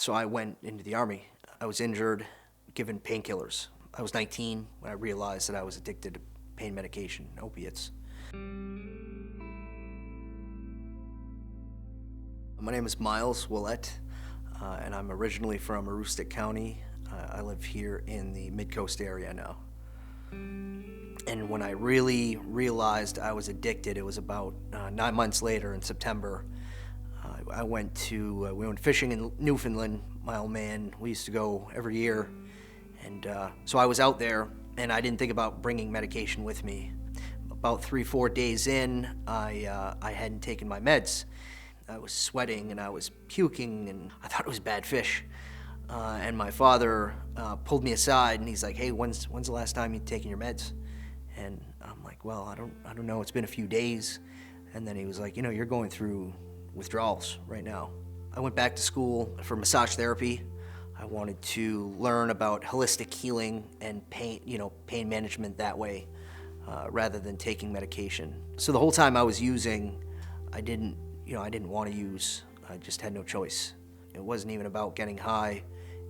So I went into the Army. I was injured, given painkillers. I was 19 when I realized that I was addicted to pain medication, opiates. My name is Miles Willett, and I'm originally from Aroostook County. I live here in the Midcoast area now. And when I really realized I was addicted, it was about 9 months later in September. We went fishing in Newfoundland. My old man, we used to go every year. And so I was out there, and I didn't think about bringing medication with me. About 3-4 days in, I hadn't taken my meds. I was sweating and I was puking, and I thought it was bad fish. And my father pulled me aside, and he's like, "Hey, when's the last time you've taken your meds?" And I'm like, "Well, I don't know. It's been a few days." And then he was like, "You're going through withdrawals right now." I went back to school for massage therapy. I wanted to learn about holistic healing and pain management that way, rather than taking medication. So the whole time I was using, I didn't want to use. I just had no choice. It wasn't even about getting high.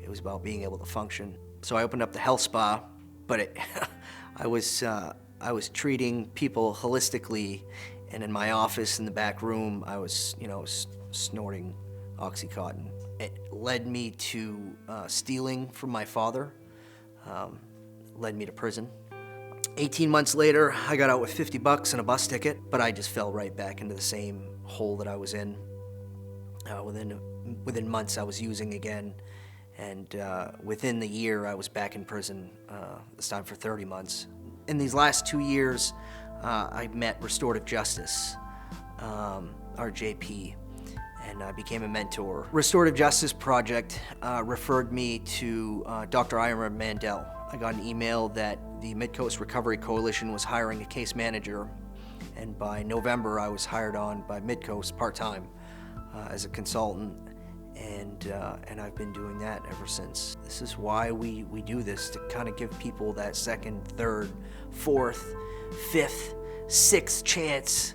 It was about being able to function. So I opened up the health spa, but I was treating people holistically, and in my office in the back room, I was snorting Oxycontin. It led me to stealing from my father, led me to prison. 18 months later, I got out with $50 and a bus ticket, but I just fell right back into the same hole that I was in. Within months, I was using again, and within the year, I was back in prison, this time for 30 months. In these last 2 years, I met Restorative Justice, RJP, and I became a mentor. Restorative Justice Project referred me to Dr. Ira Mandel. I got an email that the Midcoast Recovery Coalition was hiring a case manager, and by November I was hired on by Midcoast part-time as a consultant, and I've been doing that ever since. This is why we do this, to kind of give people that second, third, fourth, fifth, sixth chance.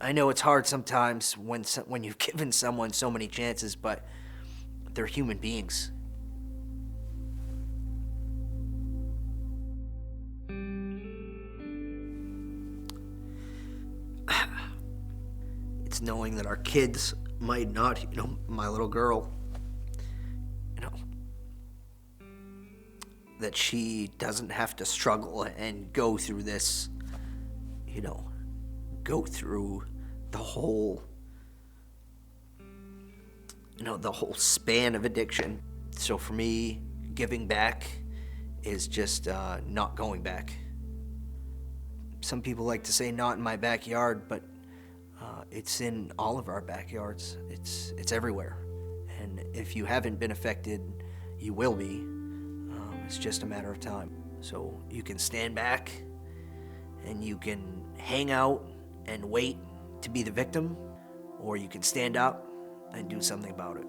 I know it's hard sometimes when you've given someone so many chances, but they're human beings. It's knowing that our kids might not, my little girl, that she doesn't have to struggle and go through this, go through the whole span of addiction. So for me, giving back is just not going back. Some people like to say not in my backyard, but it's in all of our backyards. It's everywhere. And if you haven't been affected, you will be. It's just a matter of time. So you can stand back and you can hang out and wait to be the victim, or you can stand up and do something about it.